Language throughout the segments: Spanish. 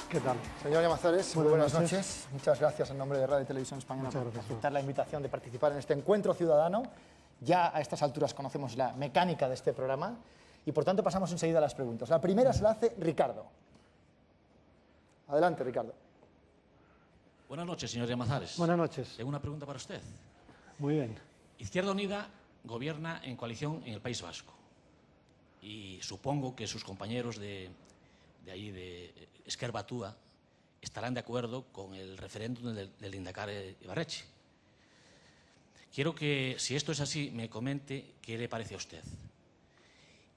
¿Qué tal? Señor Llamazares, muy buenas noches. Muchas gracias en nombre de Radio y Televisión Española por aceptar la invitación de participar en este encuentro ciudadano. Ya a estas alturas conocemos la mecánica de este programa y por tanto pasamos enseguida a las preguntas. La primera se la hace Ricardo. Adelante, Ricardo. Buenas noches, señor Llamazares. Buenas noches. Tengo una pregunta para usted. Muy bien. Izquierda Unida gobierna en coalición en el País Vasco y supongo que sus compañeros de Ezker Batua estarán de acuerdo con el referéndum del Lehendakari Ibarretxe. Quiero que, si esto es así, me comente qué le parece a usted.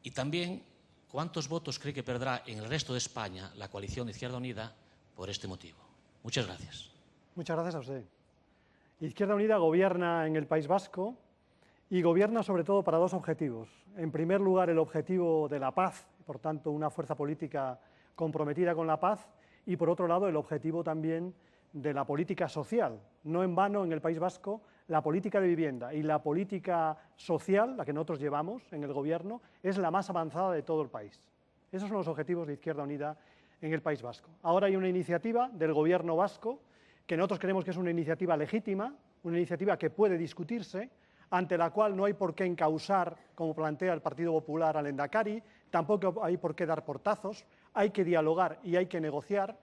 Y también, ¿cuántos votos cree que perderá en el resto de España la coalición de Izquierda Unida por este motivo? Muchas gracias. Muchas gracias a usted. Izquierda Unida gobierna en el País Vasco y gobierna sobre todo para dos objetivos. En primer lugar, el objetivo de la paz, por tanto, una fuerza política comprometida con la paz, y por otro lado, el objetivo también de la política social. No en vano, en el País Vasco, la política de vivienda y la política social, la que nosotros llevamos en el gobierno, es la más avanzada de todo el país. Esos son los objetivos de Izquierda Unida en el País Vasco. Ahora hay una iniciativa del gobierno vasco que nosotros creemos que es una iniciativa legítima, una iniciativa que puede discutirse, ante la cual no hay por qué encausar, como plantea el Partido Popular, al Lehendakari, tampoco hay por qué dar portazos, hay que dialogar y hay que negociar,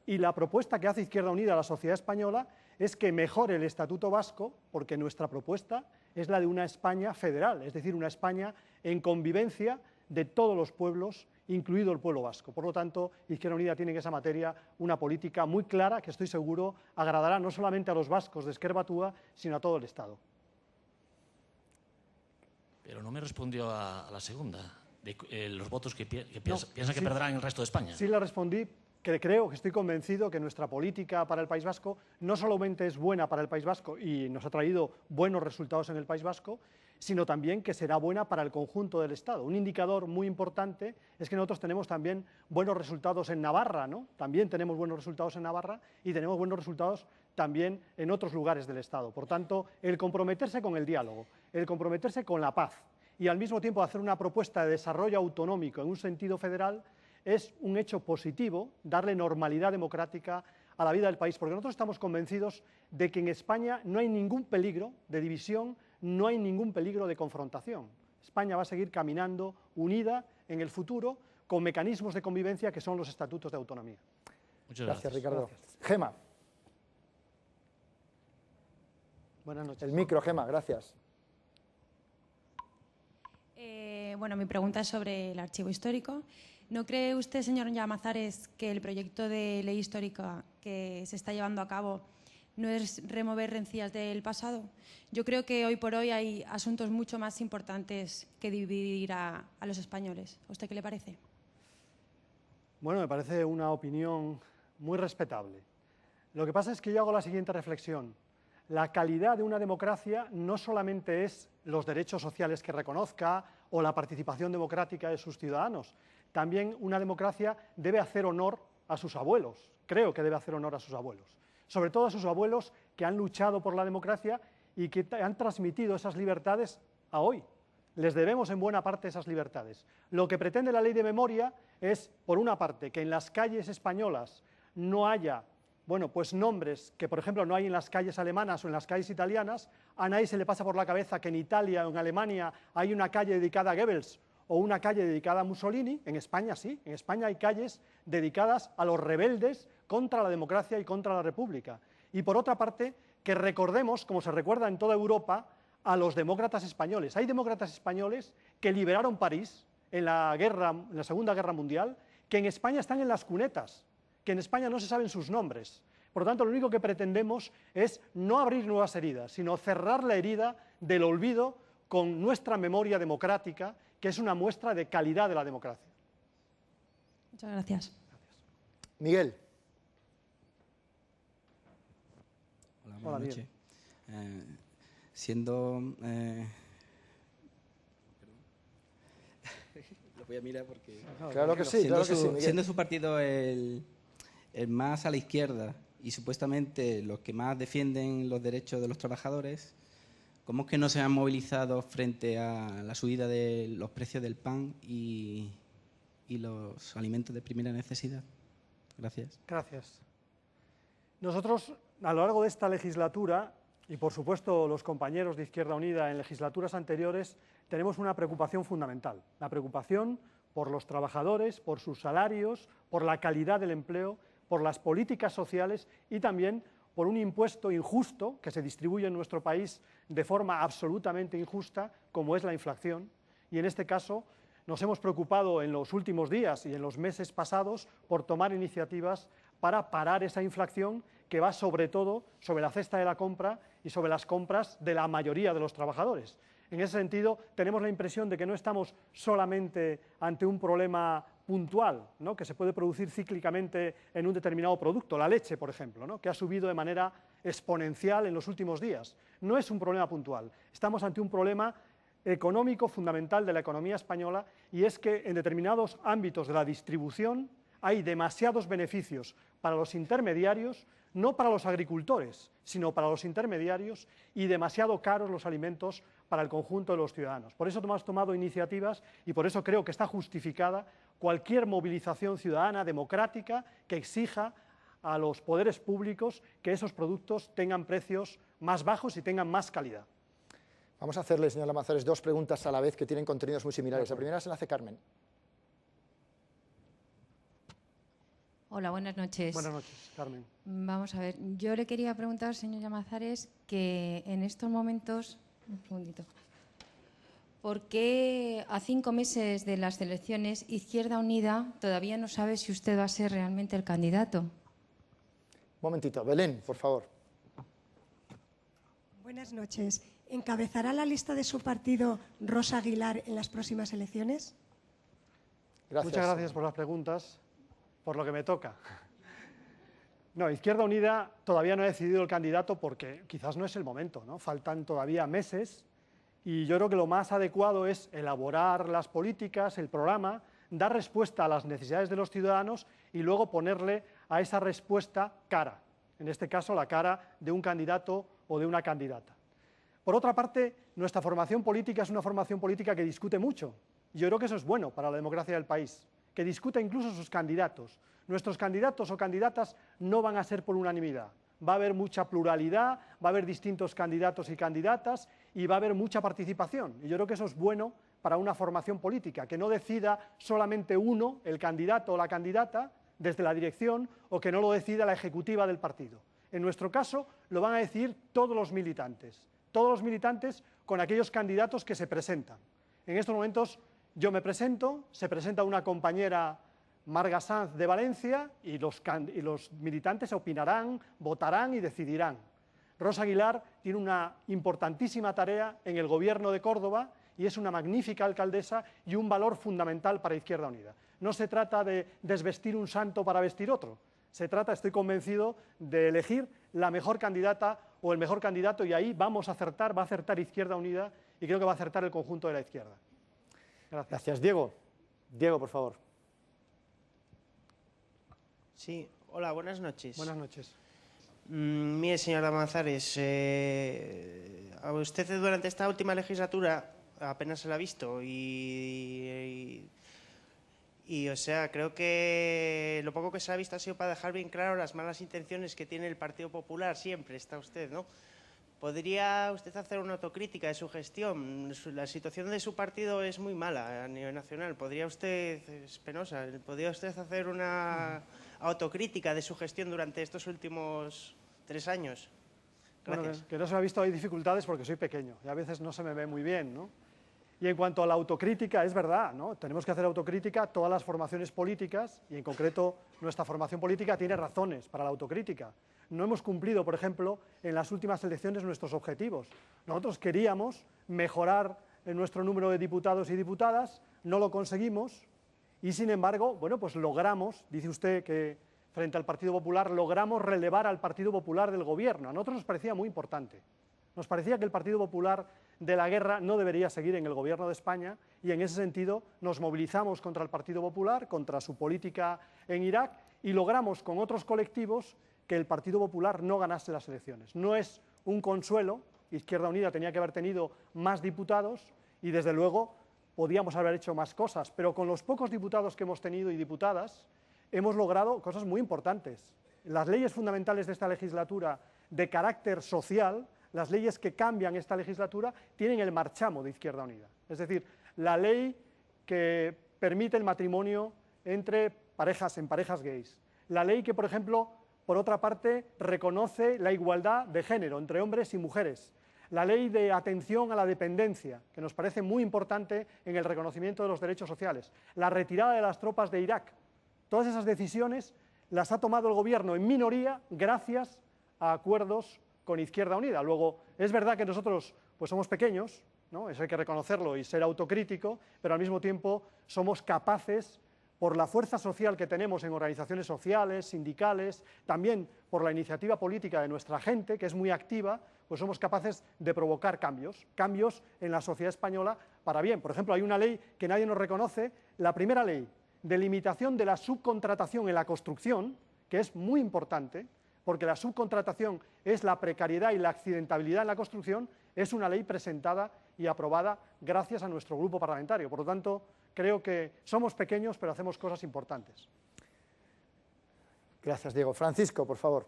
y la propuesta que hace Izquierda Unida a la sociedad española es que mejore el Estatuto Vasco, porque nuestra propuesta es la de una España federal, es decir, una España en convivencia de todos los pueblos, incluido el pueblo vasco. Por lo tanto, Izquierda Unida tiene en esa materia una política muy clara que estoy seguro agradará no solamente a los vascos de Ezker Batua, sino a todo el Estado. Pero no me respondió a la segunda, de los votos que piensa que perderán en el resto de España. Sí le respondí que creo, que estoy convencido que nuestra política para el País Vasco no solamente es buena para el País Vasco y nos ha traído buenos resultados en el País Vasco, sino también que será buena para el conjunto del Estado. Un indicador muy importante es que nosotros tenemos también buenos resultados en Navarra, ¿no? También tenemos buenos resultados en Navarra y tenemos buenos resultados también en otros lugares del Estado. Por tanto, el comprometerse con el diálogo, el comprometerse con la paz y al mismo tiempo hacer una propuesta de desarrollo autonómico en un sentido federal es un hecho positivo, darle normalidad democrática a la vida del país, porque nosotros estamos convencidos de que en España no hay ningún peligro de división, no hay ningún peligro de confrontación. España va a seguir caminando unida en el futuro con mecanismos de convivencia que son los estatutos de autonomía. Muchas gracias. Ricardo. Gracias. Gema. Buenas noches. El micro, Gema, gracias. Bueno, mi pregunta es sobre el archivo histórico. ¿No cree usted, señor Llamazares, que el proyecto de ley histórica que se está llevando a cabo no es remover rencillas del pasado? Yo creo que hoy por hoy hay asuntos mucho más importantes que dividir a los españoles. ¿A usted qué le parece? Bueno, me parece una opinión muy respetable. Lo que pasa es que yo hago la siguiente reflexión. La calidad de una democracia no solamente es los derechos sociales que reconozca o la participación democrática de sus ciudadanos. También una democracia debe hacer honor a sus abuelos. Creo que debe hacer honor a sus abuelos. Sobre todo a sus abuelos que han luchado por la democracia y que han transmitido esas libertades a hoy. Les debemos en buena parte esas libertades. Lo que pretende la ley de memoria es, por una parte, que en las calles españolas no haya pues nombres que, por ejemplo, no hay en las calles alemanas o en las calles italianas. A nadie se le pasa por la cabeza que en Italia o en Alemania hay una calle dedicada a Goebbels o una calle dedicada a Mussolini. En España sí, en España hay calles dedicadas a los rebeldes contra la democracia y contra la república. Y por otra parte, que recordemos, como se recuerda en toda Europa, a los demócratas españoles. Hay demócratas españoles que liberaron París en la Segunda Guerra Mundial, que en España están en las cunetas, que en España no se saben sus nombres. Por lo tanto, lo único que pretendemos es no abrir nuevas heridas, sino cerrar la herida del olvido con nuestra memoria democrática, que es una muestra de calidad de la democracia. Muchas gracias. Miguel. Hola, buenas noches. Lo voy a mirar porque... Claro que sí, Miguel. Siendo su partido el más a la izquierda y supuestamente los que más defienden los derechos de los trabajadores, ¿cómo es que no se han movilizado frente a la subida de los precios del pan y los alimentos de primera necesidad? Gracias. Gracias. Nosotros, a lo largo de esta legislatura, y por supuesto los compañeros de Izquierda Unida en legislaturas anteriores, tenemos una preocupación fundamental, la preocupación por los trabajadores, por sus salarios, por la calidad del empleo, por las políticas sociales y también por un impuesto injusto que se distribuye en nuestro país de forma absolutamente injusta, como es la inflación. Y en este caso nos hemos preocupado en los últimos días y en los meses pasados por tomar iniciativas para parar esa inflación que va sobre todo sobre la cesta de la compra y sobre las compras de la mayoría de los trabajadores. En ese sentido, tenemos la impresión de que no estamos solamente ante un problema puntual, ¿no?, que se puede producir cíclicamente en un determinado producto, la leche, por ejemplo, ¿no?, que ha subido de manera exponencial en los últimos días. No es un problema puntual, estamos ante un problema económico fundamental de la economía española, y es que en determinados ámbitos de la distribución hay demasiados beneficios para los intermediarios, no para los agricultores, sino para los intermediarios, y demasiado caros los alimentos para el conjunto de los ciudadanos. Por eso hemos tomado iniciativas y por eso creo que está justificada cualquier movilización ciudadana democrática que exija a los poderes públicos que esos productos tengan precios más bajos y tengan más calidad. Vamos a hacerle, señor Llamazares, dos preguntas a la vez que tienen contenidos muy similares. La primera se la hace Carmen. Hola, buenas noches. Buenas noches, Carmen. Vamos a ver, yo le quería preguntar, señor Llamazares, que en estos momentos, un segundito, ¿por qué a 5 meses de las elecciones Izquierda Unida todavía no sabe si usted va a ser realmente el candidato? Un momentito, Belén, por favor. Buenas noches. ¿Encabezará la lista de su partido Rosa Aguilar en las próximas elecciones? Gracias. Muchas gracias por las preguntas, por lo que me toca. No, Izquierda Unida todavía no ha decidido el candidato porque quizás no es el momento, ¿no? Faltan todavía meses y yo creo que lo más adecuado es elaborar las políticas, el programa, dar respuesta a las necesidades de los ciudadanos y luego ponerle a esa respuesta cara, en este caso la cara de un candidato o de una candidata. Por otra parte, nuestra formación política es una formación política que discute mucho. Y yo creo que eso es bueno para la democracia del país, que discuta incluso sus candidatos. Nuestros candidatos o candidatas no van a ser por unanimidad. Va a haber mucha pluralidad, va a haber distintos candidatos y candidatas y va a haber mucha participación. Y yo creo que eso es bueno para una formación política, que no decida solamente uno, el candidato o la candidata, desde la dirección, o que no lo decida la ejecutiva del partido. En nuestro caso, lo van a decidir todos los militantes con aquellos candidatos que se presentan. En estos momentos yo me presento, se presenta una compañera, Marga Sanz de Valencia, y los militantes opinarán, votarán y decidirán. Rosa Aguilar tiene una importantísima tarea en el Gobierno de Córdoba y es una magnífica alcaldesa y un valor fundamental para Izquierda Unida. No se trata de desvestir un santo para vestir otro. Se trata, estoy convencido, de elegir la mejor candidata o el mejor candidato, y ahí vamos a acertar, va a acertar Izquierda Unida y creo que va a acertar el conjunto de la izquierda. Gracias. Gracias. Diego. Diego, por favor. Sí, hola, buenas noches. Buenas noches. Mire, señor Llamazares, a usted durante esta última legislatura apenas se la ha visto y, o sea, creo que lo poco que se ha visto ha sido para dejar bien claro las malas intenciones que tiene el Partido Popular, siempre está usted, ¿no? ¿Podría usted hacer una autocrítica de su gestión? La situación de su partido es muy mala a nivel nacional. ¿Podría usted, es penosa, podría usted hacer una autocrítica de su gestión durante estos últimos 3 años? Gracias. Bueno, que no se me ha visto, hay dificultades porque soy pequeño y a veces no se me ve muy bien, ¿no? Y en cuanto a la autocrítica, es verdad, ¿no? Tenemos que hacer autocrítica todas las formaciones políticas y en concreto nuestra formación política tiene razones para la autocrítica. No hemos cumplido, por ejemplo, en las últimas elecciones nuestros objetivos. Nosotros queríamos mejorar nuestro número de diputados y diputadas, no lo conseguimos y sin embargo, bueno, pues logramos, dice usted que frente al Partido Popular, logramos relevar al Partido Popular del gobierno. A nosotros nos parecía muy importante. Nos parecía que el Partido Popular de la guerra no debería seguir en el gobierno de España y en ese sentido nos movilizamos contra el Partido Popular, contra su política en Irak y logramos con otros colectivos que el Partido Popular no ganase las elecciones. No es un consuelo, Izquierda Unida tenía que haber tenido más diputados y desde luego podíamos haber hecho más cosas, pero con los pocos diputados que hemos tenido y diputadas hemos logrado cosas muy importantes. Las leyes fundamentales de esta legislatura de carácter social, las leyes que cambian esta legislatura, tienen el marchamo de Izquierda Unida. Es decir, la ley que permite el matrimonio entre parejas, en parejas gays. La ley que, por ejemplo, por otra parte, reconoce la igualdad de género entre hombres y mujeres. La ley de atención a la dependencia, que nos parece muy importante en el reconocimiento de los derechos sociales. La retirada de las tropas de Irak. Todas esas decisiones las ha tomado el Gobierno en minoría gracias a acuerdos con Izquierda Unida. Luego, es verdad que nosotros pues somos pequeños, ¿no? Eso hay que reconocerlo y ser autocrítico, pero al mismo tiempo somos capaces, por la fuerza social que tenemos en organizaciones sociales, sindicales, también por la iniciativa política de nuestra gente, que es muy activa, pues somos capaces de provocar cambios en la sociedad española para bien. Por ejemplo, hay una ley que nadie nos reconoce, la primera ley de limitación de la subcontratación en la construcción, que es muy importante, porque la subcontratación es la precariedad y la accidentabilidad en la construcción, es una ley presentada y aprobada gracias a nuestro grupo parlamentario. Por lo tanto, creo que somos pequeños, pero hacemos cosas importantes. Gracias, Diego. Francisco, por favor.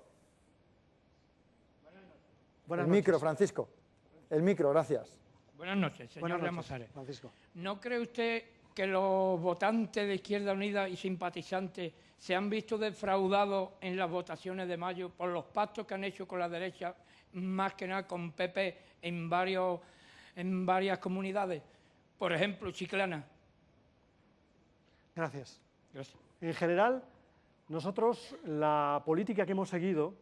Buenas noches. Micro, Francisco. El micro, gracias. Buenas noches, señor Llamazares. Francisco. ¿No cree usted que los votantes de Izquierda Unida y simpatizantes se han visto defraudados en las votaciones de mayo por los pactos que han hecho con la derecha, más que nada con PP en varias comunidades? Por ejemplo, Chiclana. Gracias. Gracias. En general, nosotros la política que hemos seguido,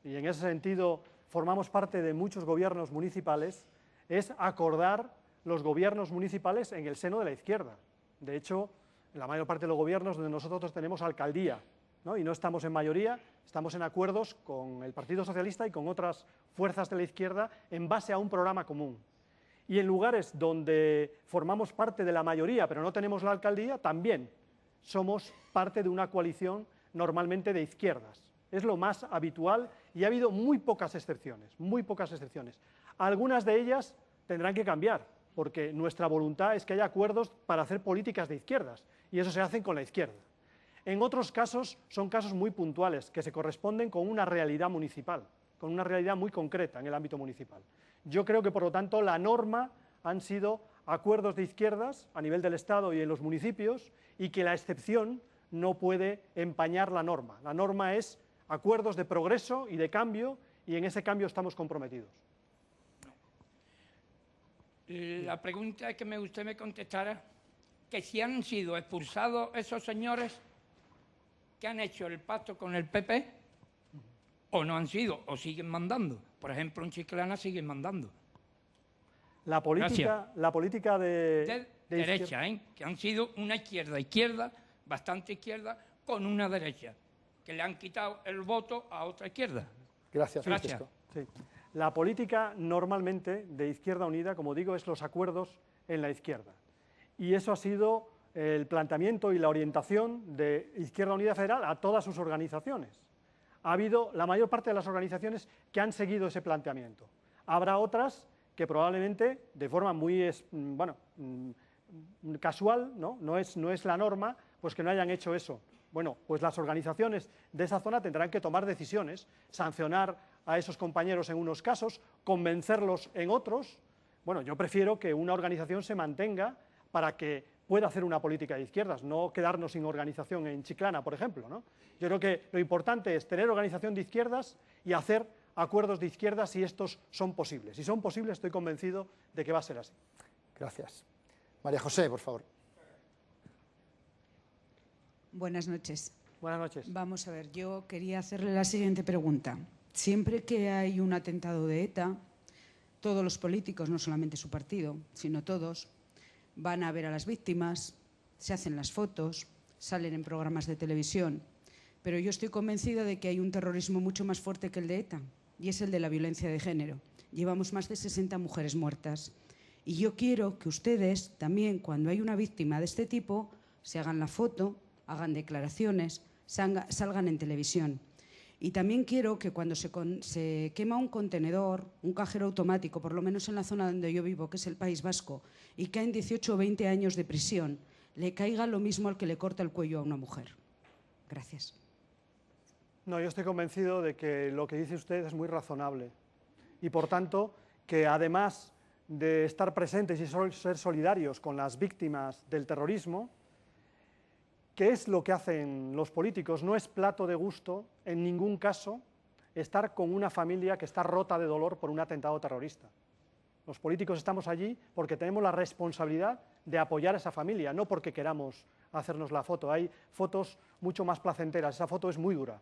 y en ese sentido formamos parte de muchos gobiernos municipales, es acordar los gobiernos municipales en el seno de la izquierda. De hecho, en la mayor parte de los gobiernos donde nosotros tenemos alcaldía, ¿no? Y no estamos en mayoría, estamos en acuerdos con el Partido Socialista y con otras fuerzas de la izquierda en base a un programa común. Y en lugares donde formamos parte de la mayoría, pero no tenemos la alcaldía, también somos parte de una coalición normalmente de izquierdas. Es lo más habitual y ha habido muy pocas excepciones, muy pocas excepciones. Algunas de ellas tendrán que cambiar, porque nuestra voluntad es que haya acuerdos para hacer políticas de izquierdas, y eso se hace con la izquierda. En otros casos son casos muy puntuales, que se corresponden con una realidad municipal, con una realidad muy concreta en el ámbito municipal. Yo creo que, por lo tanto, la norma han sido acuerdos de izquierdas a nivel del Estado y en los municipios, y que la excepción no puede empañar la norma. La norma es acuerdos de progreso y de cambio, y en ese cambio estamos comprometidos. La pregunta es que usted me contestara que si han sido expulsados esos señores que han hecho el pacto con el PP, o no han sido, o siguen mandando. Por ejemplo, en Chiclana siguen mandando. La política de derecha, que han sido una izquierda, bastante izquierda, con una derecha, que le han quitado el voto a otra izquierda. Gracias, Francisco. Sí. La política normalmente de Izquierda Unida, como digo, es los acuerdos en la izquierda. Y eso ha sido el planteamiento y la orientación de Izquierda Unida Federal a todas sus organizaciones. Ha habido la mayor parte de las organizaciones que han seguido ese planteamiento. Habrá otras que probablemente, de forma muy casual, no es la norma, pues que no hayan hecho eso. Bueno, pues las organizaciones de esa zona tendrán que tomar decisiones, sancionar a esos compañeros en unos casos, convencerlos en otros. Bueno, yo prefiero que una organización se mantenga para que pueda hacer una política de izquierdas, no quedarnos sin organización en Chiclana, por ejemplo, ¿no? Yo creo que lo importante es tener organización de izquierdas y hacer acuerdos de izquierdas si estos son posibles. Si son posibles, estoy convencido de que va a ser así. Gracias. María José, por favor. Buenas noches. Buenas noches. Vamos a ver, yo quería hacerle la siguiente pregunta. Siempre que hay un atentado de ETA, todos los políticos, no solamente su partido, sino todos, van a ver a las víctimas, se hacen las fotos, salen en programas de televisión, pero yo estoy convencida de que hay un terrorismo mucho más fuerte que el de ETA, y es el de la violencia de género. Llevamos más de 60 mujeres muertas. Y yo quiero que ustedes también, cuando hay una víctima de este tipo, se hagan la foto, hagan declaraciones, salgan en televisión. Y también quiero que cuando se quema un contenedor, un cajero automático, por lo menos en la zona donde yo vivo, que es el País Vasco, y caen 18 o 20 años de prisión, le caiga lo mismo al que le corta el cuello a una mujer. Gracias. No, yo estoy convencido de que lo que dice usted es muy razonable y, por tanto, que además de estar presentes y ser solidarios con las víctimas del terrorismo, ¿qué es lo que hacen los políticos? No es plato de gusto, en ningún caso, estar con una familia que está rota de dolor por un atentado terrorista. Los políticos estamos allí porque tenemos la responsabilidad de apoyar a esa familia, no porque queramos hacernos la foto. Hay fotos mucho más placenteras, esa foto es muy dura.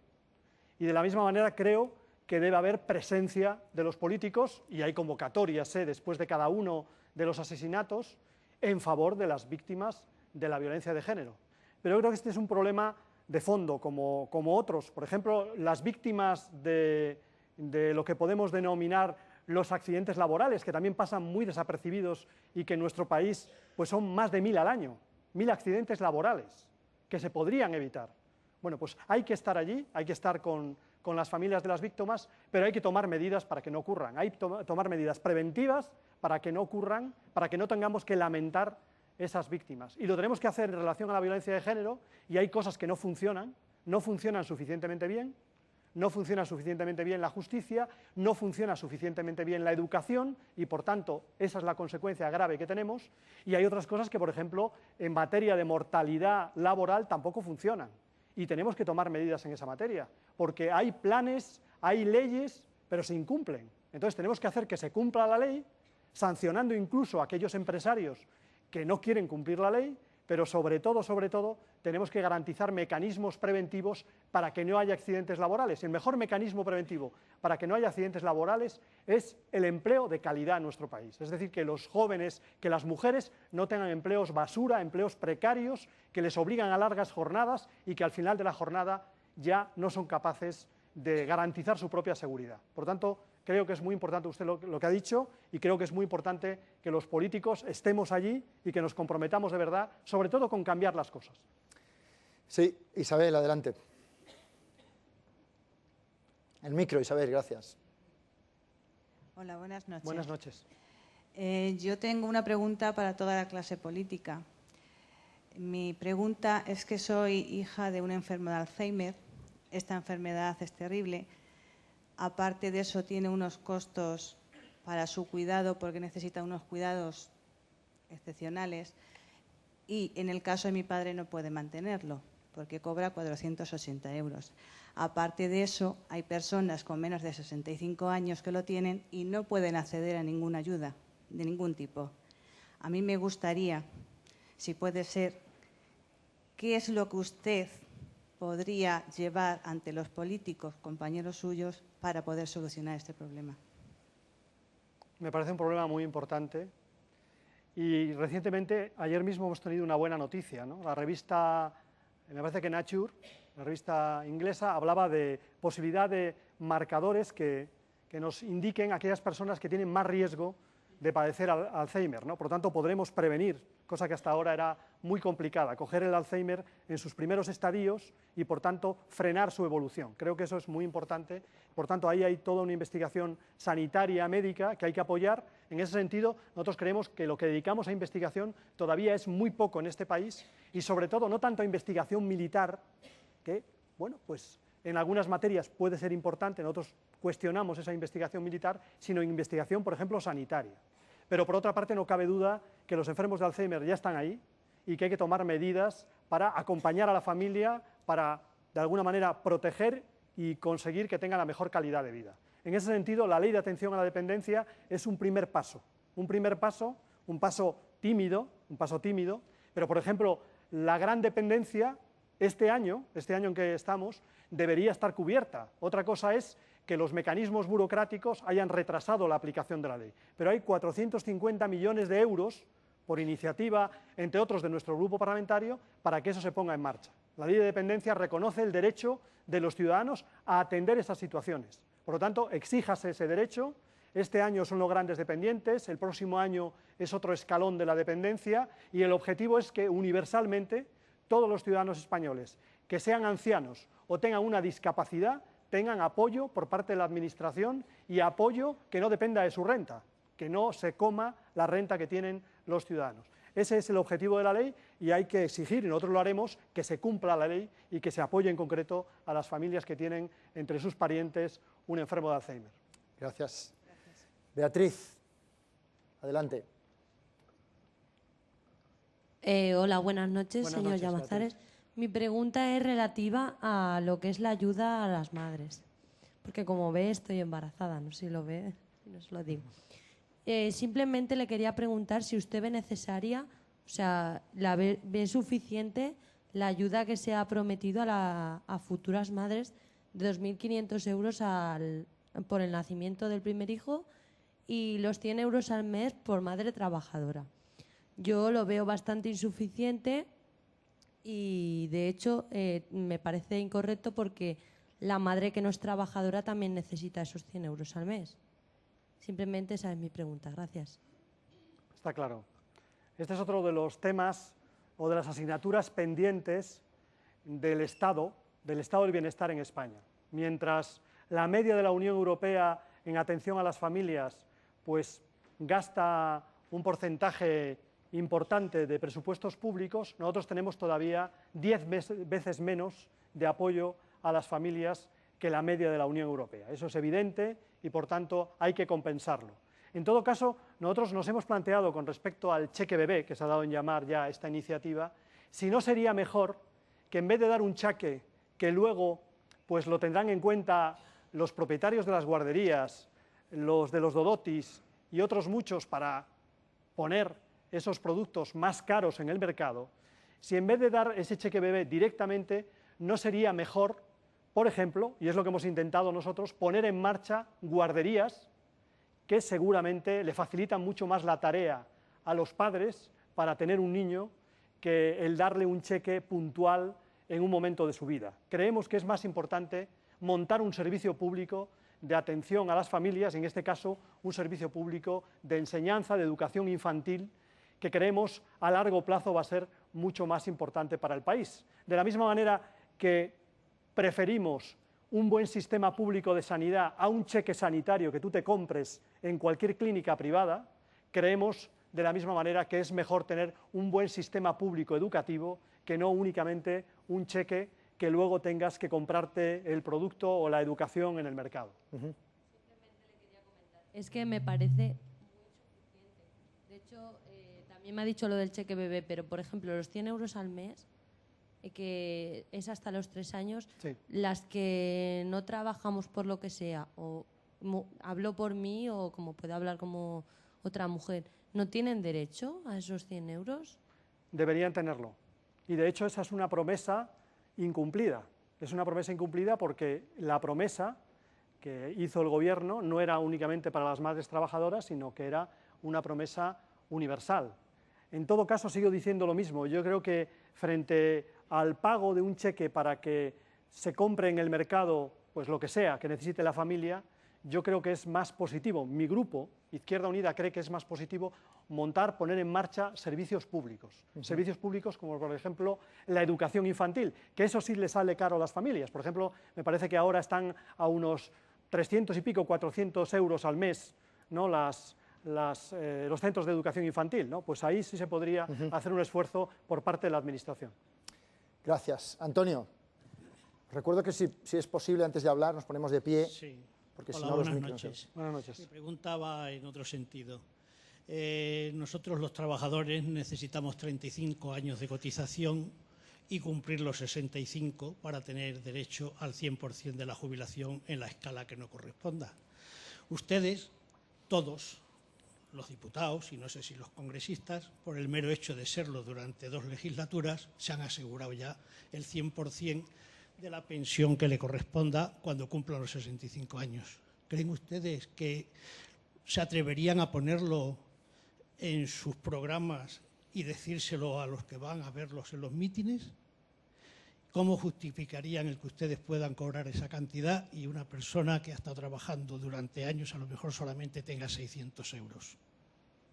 Y de la misma manera creo que debe haber presencia de los políticos, y hay convocatorias después de cada uno de los asesinatos, en favor de las víctimas de la violencia de género. Pero yo creo que este es un problema de fondo, como otros. Por ejemplo, las víctimas de lo que podemos denominar los accidentes laborales, que también pasan muy desapercibidos y que en nuestro país pues son más de 1000 al año, 1000 accidentes laborales que se podrían evitar. Bueno, pues hay que estar allí, hay que estar con las familias de las víctimas, pero hay que tomar medidas para que no ocurran, hay que tomar medidas preventivas para que no ocurran, para que no tengamos que lamentar esas víctimas. Y lo tenemos que hacer en relación a la violencia de género, y hay cosas que no funcionan suficientemente bien, no funciona suficientemente bien la justicia, no funciona suficientemente bien la educación y, por tanto, esa es la consecuencia grave que tenemos. Y hay otras cosas que, por ejemplo, en materia de mortalidad laboral tampoco funcionan. Y tenemos que tomar medidas en esa materia, porque hay planes, hay leyes, pero se incumplen. Entonces tenemos que hacer que se cumpla la ley, sancionando incluso a aquellos empresarios que no quieren cumplir la ley, pero sobre todo, tenemos que garantizar mecanismos preventivos para que no haya accidentes laborales. El mejor mecanismo preventivo para que no haya accidentes laborales es el empleo de calidad en nuestro país. Es decir, que los jóvenes, que las mujeres no tengan empleos basura, empleos precarios, que les obligan a largas jornadas y que al final de la jornada ya no son capaces de garantizar su propia seguridad. Por tanto, creo que es muy importante usted lo que ha dicho, y creo que es muy importante que los políticos estemos allí y que nos comprometamos de verdad, sobre todo con cambiar las cosas. Sí, Isabel, adelante. El micro, Isabel, gracias. Hola, buenas noches. Buenas noches. Yo tengo una pregunta para toda la clase política. Mi pregunta es que soy hija de un enfermo de Alzheimer. Esta enfermedad es terrible. Aparte de eso, tiene unos costos para su cuidado, porque necesita unos cuidados excepcionales. Y en el caso de mi padre no puede mantenerlo, porque cobra 480 euros. Aparte de eso, hay personas con menos de 65 años que lo tienen y no pueden acceder a ninguna ayuda de ningún tipo. A mí me gustaría, si puede ser, ¿qué es lo que usted podría llevar ante los políticos, compañeros suyos, para poder solucionar este problema? Me parece un problema muy importante, y recientemente, ayer mismo hemos tenido una buena noticia, ¿no? La revista, me parece que Nature, la revista inglesa, hablaba de posibilidad de marcadores que nos indiquen a aquellas personas que tienen más riesgo de padecer Alzheimer, ¿no? Por lo tanto, podremos prevenir, cosa que hasta ahora era muy complicada, coger el Alzheimer en sus primeros estadios y, por tanto, frenar su evolución. Creo que eso es muy importante. Por tanto, ahí hay toda una investigación sanitaria, médica, que hay que apoyar. En ese sentido, nosotros creemos que lo que dedicamos a investigación todavía es muy poco en este país, y, sobre todo, no tanto a investigación militar, que, bueno, pues en algunas materias puede ser importante, nosotros cuestionamos esa investigación militar, sino investigación, por ejemplo, sanitaria. Pero, por otra parte, no cabe duda que los enfermos de Alzheimer ya están ahí y que hay que tomar medidas para acompañar a la familia, para, de alguna manera, proteger y conseguir que tengan la mejor calidad de vida. En ese sentido, la Ley de Atención a la Dependencia es un primer paso, un paso tímido, pero, por ejemplo, la gran dependencia, este año en que estamos, debería estar cubierta. Otra cosa es que los mecanismos burocráticos hayan retrasado la aplicación de la ley. Pero hay 450 millones de euros, por iniciativa, entre otros, de nuestro grupo parlamentario, para que eso se ponga en marcha. La ley de dependencia reconoce el derecho de los ciudadanos a atender esas situaciones. Por lo tanto, exíjase ese derecho. Este año son los grandes dependientes, el próximo año es otro escalón de la dependencia, y el objetivo es que universalmente todos los ciudadanos españoles, que sean ancianos o tengan una discapacidad, tengan apoyo por parte de la Administración, y apoyo que no dependa de su renta, que no se coma la renta que tienen los ciudadanos. Ese es el objetivo de la ley y hay que exigir, y nosotros lo haremos, que se cumpla la ley y que se apoye en concreto a las familias que tienen entre sus parientes un enfermo de Alzheimer. Gracias. Beatriz, adelante. Hola, buenas noches, señor Llamazares. Mi pregunta es relativa a lo que es la ayuda a las madres, porque como ve estoy embarazada, no sé si lo ve, no se lo digo. Simplemente le quería preguntar si usted ve necesaria, o sea, ve suficiente la ayuda que se ha prometido a futuras madres de 2.500 euros por el nacimiento del primer hijo y los 100 euros al mes por madre trabajadora. Yo lo veo bastante insuficiente y, de hecho, me parece incorrecto porque la madre que no es trabajadora también necesita esos 100 euros al mes. Simplemente esa es mi pregunta. Gracias. Está claro. Este es otro de los temas o de las asignaturas pendientes del Estado del bienestar en España. Mientras la media de la Unión Europea en atención a las familias pues gasta un porcentaje importante de presupuestos públicos, nosotros tenemos todavía 10 veces menos de apoyo a las familias que la media de la Unión Europea. Eso es evidente y, por tanto, hay que compensarlo. En todo caso, nosotros nos hemos planteado con respecto al cheque bebé, que se ha dado en llamar ya esta iniciativa, si no sería mejor que en vez de dar un cheque que luego pues lo tendrán en cuenta los propietarios de las guarderías, los de los dodotis y otros muchos para poner esos productos más caros en el mercado, si en vez de dar ese cheque bebé directamente, no sería mejor, por ejemplo, y es lo que hemos intentado nosotros, poner en marcha guarderías que seguramente le facilitan mucho más la tarea a los padres para tener un niño que el darle un cheque puntual en un momento de su vida. Creemos que es más importante montar un servicio público de atención a las familias, en este caso un servicio público de enseñanza, de educación infantil, que creemos a largo plazo va a ser mucho más importante para el país. De la misma manera que preferimos un buen sistema público de sanidad a un cheque sanitario que tú te compres en cualquier clínica privada, creemos de la misma manera que es mejor tener un buen sistema público educativo que no únicamente un cheque que luego tengas que comprarte el producto o la educación en el mercado. Simplemente le quería comentar. Es que me parece muy suficiente. De hecho, también me ha dicho lo del cheque bebé, pero, por ejemplo, los 100 euros al mes, que es hasta los 3 años, sí. Las que no trabajamos por lo que sea, o hablo por mí o como puede hablar como otra mujer, ¿no tienen derecho a esos 100 euros? Deberían tenerlo. Y, de hecho, esa es una promesa incumplida. Es una promesa incumplida porque la promesa que hizo el Gobierno no era únicamente para las madres trabajadoras, sino que era una promesa universal. En todo caso, sigo diciendo lo mismo. Yo creo que frente al pago de un cheque para que se compre en el mercado pues lo que sea que necesite la familia, yo creo que es más positivo. Mi grupo, Izquierda Unida, cree que es más positivo poner en marcha servicios públicos. Servicios públicos como, por ejemplo, la educación infantil, que eso sí le sale caro a las familias. Por ejemplo, me parece que ahora están a unos 300 y pico, 400 euros al mes, ¿no?, los centros de educación infantil, ¿no? Pues ahí sí se podría hacer un esfuerzo por parte de la Administración. Gracias. Antonio, recuerdo que si es posible, antes de hablar, nos ponemos de pie. Sí. Porque hola, si no, buenas noches. Buenas noches. Mi pregunta va en otro sentido. Nosotros los trabajadores necesitamos 35 años de cotización y cumplir los 65 para tener derecho al 100% de la jubilación en la escala que nos corresponda. Ustedes, todos, los diputados y no sé si los congresistas, por el mero hecho de serlo durante 2 legislaturas, se han asegurado ya el 100% de la pensión que le corresponda cuando cumplan los 65 años. ¿Creen ustedes que se atreverían a ponerlo en sus programas y decírselo a los que van a verlos en los mítines? ¿Cómo justificarían el que ustedes puedan cobrar esa cantidad y una persona que ha estado trabajando durante años a lo mejor solamente tenga 600 euros?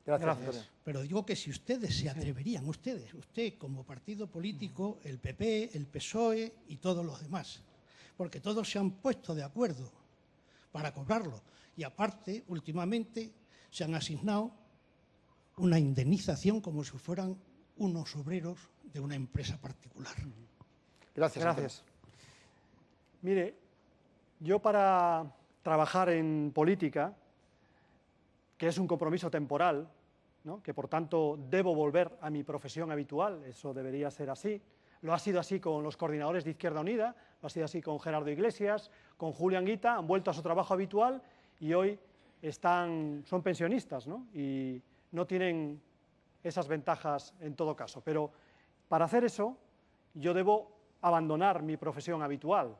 Gracias. Pero digo que si ustedes se atreverían, usted como partido político, el PP, el PSOE y todos los demás, porque todos se han puesto de acuerdo para cobrarlo. Y aparte, últimamente, se han asignado una indemnización como si fueran unos obreros de una empresa particular. Gracias. Gracias. Mire, yo para trabajar en política, que es un compromiso temporal, ¿no?, que por tanto debo volver a mi profesión habitual, eso debería ser así. Lo ha sido así con los coordinadores de Izquierda Unida, lo ha sido así con Gerardo Iglesias, con Julio Anguita, han vuelto a su trabajo habitual y hoy son pensionistas, ¿no?, y no tienen esas ventajas en todo caso. Pero para hacer eso yo debo abandonar mi profesión habitual.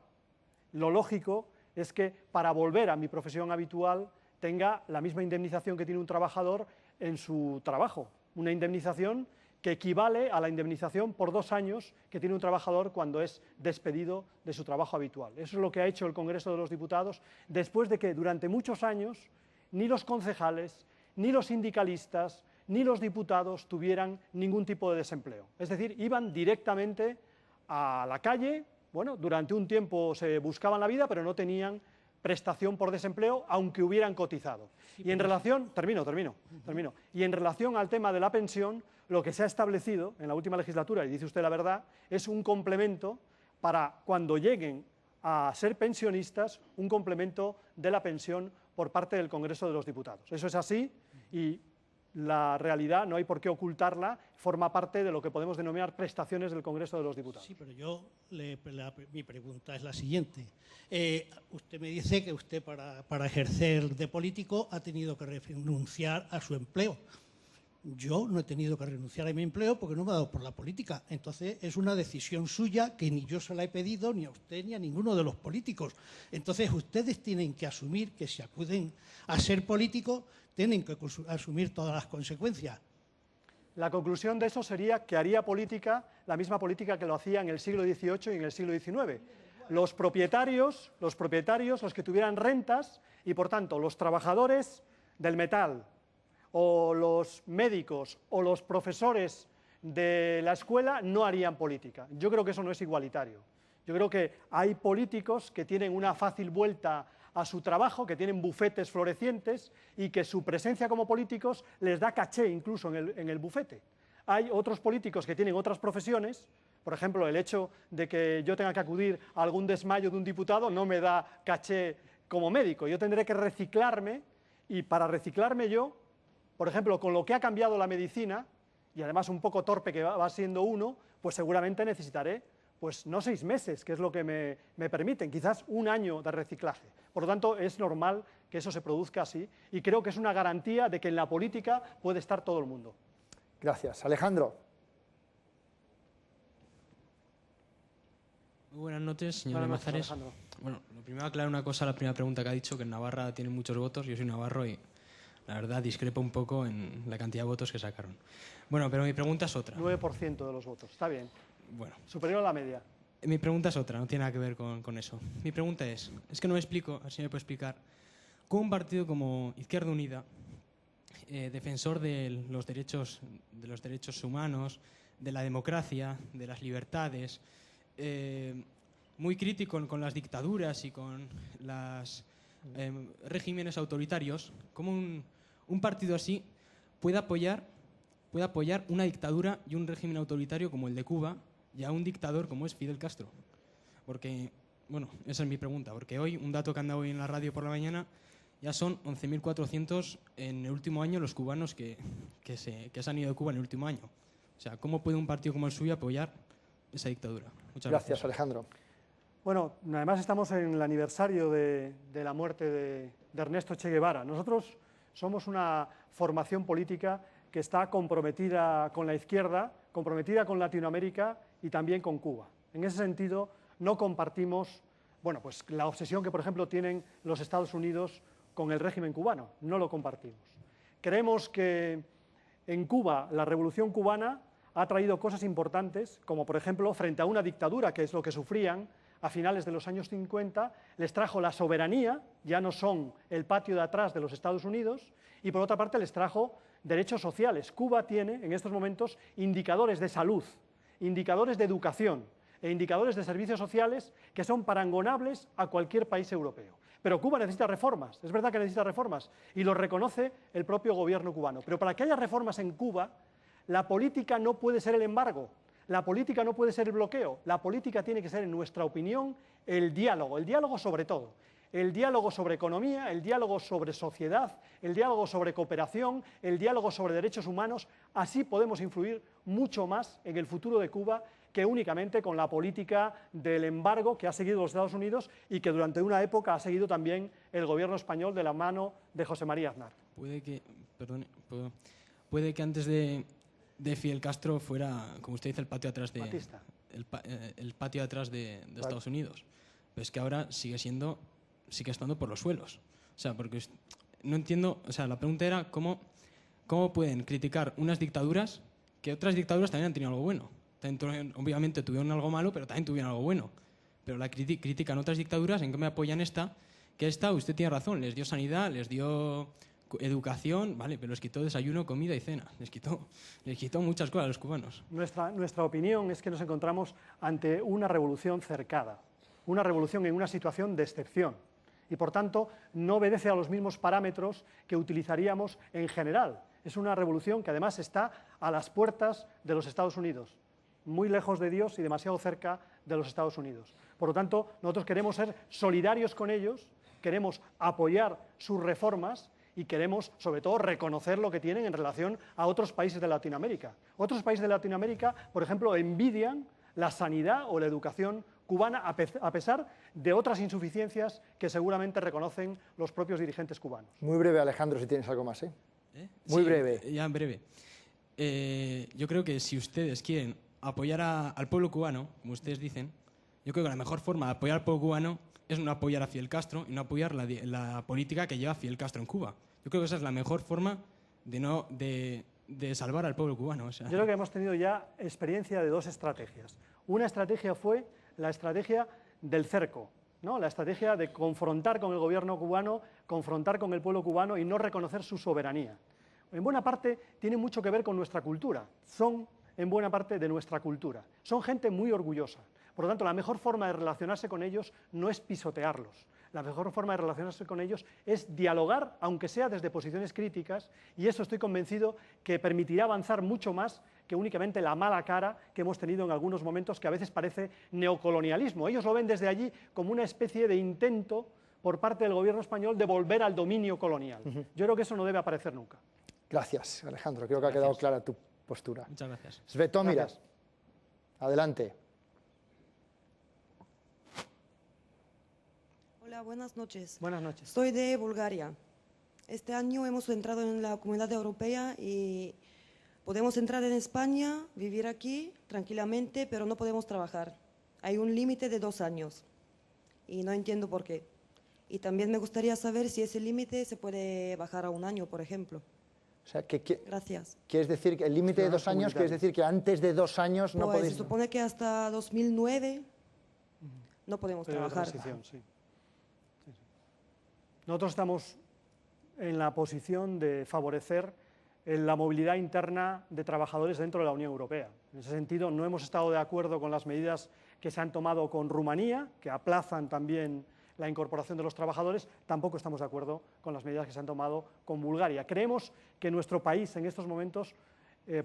Lo lógico es que para volver a mi profesión habitual tenga la misma indemnización que tiene un trabajador en su trabajo, una indemnización que equivale a la indemnización por 2 años que tiene un trabajador cuando es despedido de su trabajo habitual. Eso es lo que ha hecho el Congreso de los Diputados después de que durante muchos años ni los concejales, ni los sindicalistas, ni los diputados tuvieran ningún tipo de desempleo. Es decir, iban directamente a la calle, bueno, durante un tiempo se buscaban la vida, pero no tenían prestación por desempleo, aunque hubieran cotizado. Y en relación, termino, y en relación al tema de la pensión, lo que se ha establecido en la última legislatura, y dice usted la verdad, es un complemento para cuando lleguen a ser pensionistas, un complemento de la pensión por parte del Congreso de los Diputados. Eso es así y la realidad, no hay por qué ocultarla, forma parte de lo que podemos denominar prestaciones del Congreso de los Diputados. Sí, pero mi pregunta es la siguiente. Usted me dice que usted para ejercer de político ha tenido que renunciar a su empleo. Yo no he tenido que renunciar a mi empleo porque no me ha dado por la política. Entonces es una decisión suya que ni yo se la he pedido ni a usted ni a ninguno de los políticos. Entonces ustedes tienen que asumir que si acuden a ser políticos tienen que asumir todas las consecuencias. La conclusión de eso sería que haría política, la misma política que lo hacía en el siglo XVIII y en el siglo XIX. Los propietarios, los que tuvieran rentas y, por tanto, los trabajadores del metal o los médicos o los profesores de la escuela no harían política. Yo creo que eso no es igualitario. Yo creo que hay políticos que tienen una fácil vuelta a su trabajo, que tienen bufetes florecientes y que su presencia como políticos les da caché incluso en el bufete. Hay otros políticos que tienen otras profesiones, por ejemplo, el hecho de que yo tenga que acudir a algún desmayo de un diputado no me da caché como médico. Yo tendré que reciclarme y para reciclarme yo, por ejemplo, con lo que ha cambiado la medicina, y además un poco torpe que va siendo uno, pues seguramente necesitaré pues no 6 meses, que es lo que me permiten, quizás 1 año de reciclaje. Por lo tanto, es normal que eso se produzca así y creo que es una garantía de que en la política puede estar todo el mundo. Gracias. Alejandro. Muy buenas noches, señor Llamazares. Bueno, lo primero aclarar una cosa, la primera pregunta que ha dicho, que en Navarra tienen muchos votos, yo soy navarro y la verdad discrepo un poco en la cantidad de votos que sacaron. Bueno, pero mi pregunta es otra. 9% de los votos, está bien. Bueno. Superior a la media. Mi pregunta es otra, no tiene nada que ver con eso. Mi pregunta es que no me explico, a ver si me puede explicar, cómo un partido como Izquierda Unida, defensor de los derechos humanos, de la democracia, de las libertades, muy crítico con las dictaduras y con los regímenes autoritarios, cómo un partido así puede apoyar una dictadura y un régimen autoritario como el de Cuba y a un dictador como es Fidel Castro. Porque, bueno, esa es mi pregunta, porque hoy, un dato que anda hoy en la radio por la mañana, ya son 11.400 en el último año los cubanos que se han ido de Cuba en el último año. O sea, ¿cómo puede un partido como el suyo apoyar esa dictadura? Muchas gracias. Alejandro. Bueno, además estamos en el aniversario de la muerte de Ernesto Che Guevara. Nosotros somos una formación política que está comprometida con la izquierda, comprometida con Latinoamérica y también con Cuba. En ese sentido, no compartimos pues la obsesión que, por ejemplo, tienen los Estados Unidos con el régimen cubano. No lo compartimos. Creemos que en Cuba la revolución cubana ha traído cosas importantes, como por ejemplo, frente a una dictadura, que es lo que sufrían a finales de los años 50, les trajo la soberanía, ya no son el patio de atrás de los Estados Unidos, y por otra parte les trajo derechos sociales. Cuba tiene en estos momentos indicadores de salud, indicadores de educación. e indicadores de servicios sociales que son parangonables a cualquier país europeo. Pero Cuba necesita reformas, es verdad que necesita reformas, y lo reconoce el propio gobierno cubano. Pero para que haya reformas en Cuba, la política no puede ser el embargo, la política no puede ser el bloqueo, la política tiene que ser, en nuestra opinión, el diálogo sobre todo. El diálogo sobre economía, el diálogo sobre sociedad, el diálogo sobre cooperación, el diálogo sobre derechos humanos. Así podemos influir mucho más en el futuro de Cuba que únicamente con la política del embargo que ha seguido los Estados Unidos y que durante una época ha seguido también el gobierno español de la mano de José María Aznar. Puede que antes de Fidel Castro fuera, como usted dice, el patio atrás de Batista. El patio atrás de Estados Unidos. Pero es que ahora sigue estando por los suelos. O sea, porque no entiendo, o sea, la pregunta era cómo pueden criticar unas dictaduras que otras dictaduras también han tenido algo bueno. Obviamente tuvieron algo malo, pero también tuvieron algo bueno. Pero la critican otras dictaduras, ¿en qué me apoyan esta? Que esta, usted tiene razón, les dio sanidad, les dio educación, vale, pero les quitó desayuno, comida y cena. Les quitó muchas cosas a los cubanos. Nuestra opinión es que nos encontramos ante una revolución cercada, una revolución en una situación de excepción. Y, por tanto, no obedece a los mismos parámetros que utilizaríamos en general. Es una revolución que, además, está a las puertas de los Estados Unidos, muy lejos de Dios y demasiado cerca de los Estados Unidos. Por lo tanto, nosotros queremos ser solidarios con ellos, queremos apoyar sus reformas y queremos, sobre todo, reconocer lo que tienen en relación a otros países de Latinoamérica. Otros países de Latinoamérica, por ejemplo, envidian la sanidad o la educación cubana a pesar de otras insuficiencias que seguramente reconocen los propios dirigentes cubanos. Muy breve, Alejandro, si tienes algo más, ¿eh? Muy breve. Ya, en breve. Yo creo que si ustedes quieren apoyar al pueblo cubano, como ustedes dicen, yo creo que la mejor forma de apoyar al pueblo cubano es no apoyar a Fidel Castro y no apoyar la política que lleva Fidel Castro en Cuba. Yo creo que esa es la mejor forma de salvar al pueblo cubano. O sea. Yo creo que hemos tenido ya experiencia de dos estrategias. Una estrategia fue la estrategia del cerco, ¿no? La estrategia de confrontar con el gobierno cubano, confrontar con el pueblo cubano y no reconocer su soberanía. En buena parte tiene mucho que ver con nuestra cultura, son en buena parte de nuestra cultura. Son gente muy orgullosa. Por lo tanto, la mejor forma de relacionarse con ellos no es pisotearlos. La mejor forma de relacionarse con ellos es dialogar, aunque sea desde posiciones críticas, y eso estoy convencido que permitirá avanzar mucho más que únicamente la mala cara que hemos tenido en algunos momentos, que a veces parece neocolonialismo. Ellos lo ven desde allí como una especie de intento por parte del gobierno español de volver al dominio colonial. Yo creo que eso no debe aparecer nunca. Gracias, Alejandro. Creo que ha quedado clara tu postura. Muchas gracias. Svetomira, adelante. Hola, buenas noches. Buenas noches. Soy de Bulgaria. Este año hemos entrado en la Comunidad Europea y podemos entrar en España, vivir aquí tranquilamente, pero no podemos trabajar. Hay un límite de 2 años y no entiendo por qué. Y también me gustaría saber si ese límite se puede bajar a 1 año, por ejemplo. O sea, Gracias. ¿Quieres decir que el límite de 2 años, quieres decir que antes de 2 años no podéis? Se supone que hasta 2009 no podemos trabajar. Sí. Nosotros estamos en la posición de favorecer la movilidad interna de trabajadores dentro de la Unión Europea. En ese sentido, no hemos estado de acuerdo con las medidas que se han tomado con Rumanía, que aplazan también la incorporación de los trabajadores. Tampoco estamos de acuerdo con las medidas que se han tomado con Bulgaria. Creemos que nuestro país en estos momentos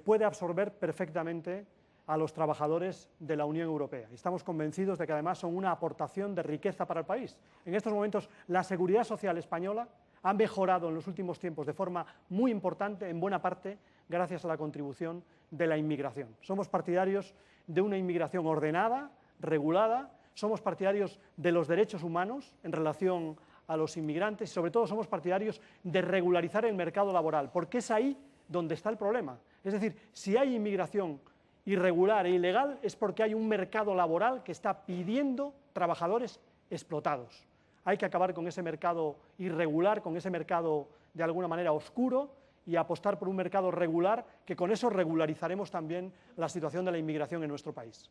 puede absorber perfectamente a los trabajadores de la Unión Europea. Estamos convencidos de que además son una aportación de riqueza para el país. En estos momentos la seguridad social española ha mejorado en los últimos tiempos de forma muy importante, en buena parte gracias a la contribución de la inmigración. Somos partidarios de una inmigración ordenada, regulada, somos partidarios de los derechos humanos en relación a los inmigrantes y sobre todo somos partidarios de regularizar el mercado laboral, porque es ahí donde está el problema. Es decir, si hay inmigración irregular e ilegal es porque hay un mercado laboral que está pidiendo trabajadores explotados. Hay que acabar con ese mercado irregular, con ese mercado de alguna manera oscuro y apostar por un mercado regular, que con eso regularizaremos también la situación de la inmigración en nuestro país.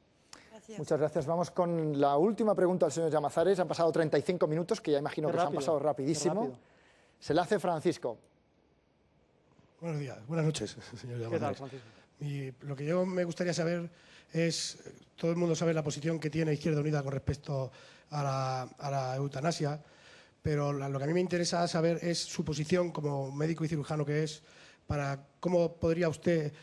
Gracias. Muchas gracias. Vamos con la última pregunta al señor Llamazares. Han pasado 35 minutos, que ya imagino que se han pasado rapidísimo. Se la hace Francisco. Buenos días, buenas noches, señor Llamazares. ¿Qué tal, Francisco? Y lo que yo me gustaría saber es, todo el mundo sabe la posición que tiene Izquierda Unida con respecto a la eutanasia, pero lo que a mí me interesa saber es su posición como médico y cirujano que es, para cómo podría usted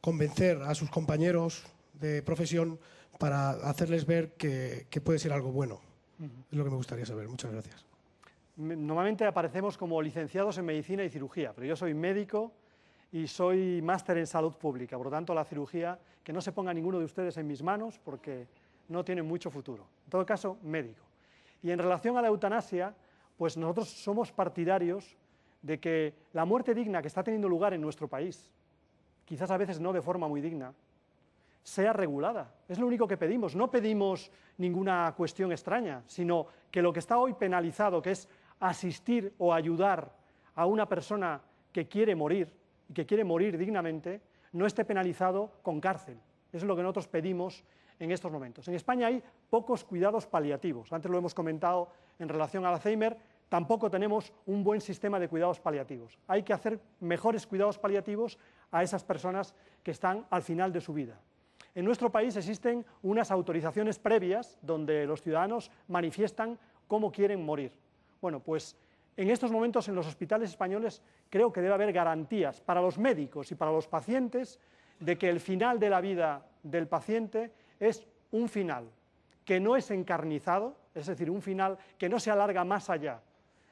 convencer a sus compañeros de profesión para hacerles ver que puede ser algo bueno. Es lo que me gustaría saber. Muchas gracias. Normalmente aparecemos como licenciados en medicina y cirugía, pero yo soy médico y soy máster en salud pública. Por lo tanto, la cirugía, que no se ponga ninguno de ustedes en mis manos porque no tiene mucho futuro. En todo caso, médico. Y en relación a la eutanasia, pues nosotros somos partidarios de que la muerte digna que está teniendo lugar en nuestro país, quizás a veces no de forma muy digna, sea regulada. Es lo único que pedimos. No pedimos ninguna cuestión extraña, sino que lo que está hoy penalizado, que es asistir o ayudar a una persona que quiere morir, y que quiere morir dignamente, no esté penalizado con cárcel. Eso es lo que nosotros pedimos en estos momentos. En España hay pocos cuidados paliativos. Antes lo hemos comentado en relación al Alzheimer, tampoco tenemos un buen sistema de cuidados paliativos. Hay que hacer mejores cuidados paliativos a esas personas que están al final de su vida. En nuestro país existen unas autorizaciones previas donde los ciudadanos manifiestan cómo quieren morir. Bueno, pues en estos momentos en los hospitales españoles creo que debe haber garantías para los médicos y para los pacientes de que el final de la vida del paciente es un final que no es encarnizado, es decir, un final que no se alarga más allá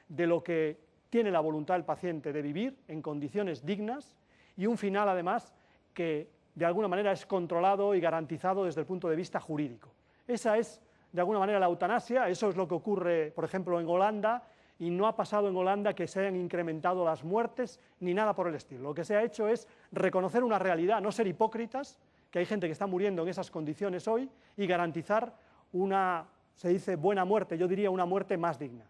de lo que tiene la voluntad del paciente de vivir en condiciones dignas, y un final además que de alguna manera es controlado y garantizado desde el punto de vista jurídico. Esa es de alguna manera la eutanasia. Eso es lo que ocurre, por ejemplo, en Holanda, y no ha pasado en Holanda que se hayan incrementado las muertes ni nada por el estilo. Lo que se ha hecho es reconocer una realidad, no ser hipócritas, que hay gente que está muriendo en esas condiciones hoy, y garantizar una, se dice, buena muerte, yo diría una muerte más digna.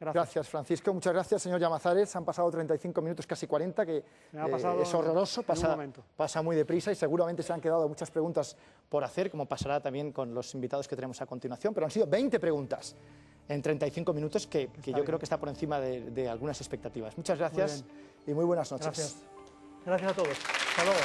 Gracias, Francisco. Muchas gracias, señor Llamazares. Han pasado 35 minutos, casi 40, que es horroroso, pasa muy deprisa, y seguramente se han quedado muchas preguntas por hacer, como pasará también con los invitados que tenemos a continuación, pero han sido 20 preguntas en 35 minutos, que yo creo que está por encima de algunas expectativas. Muchas gracias y muy buenas noches. Gracias. Gracias a todos. Hasta luego.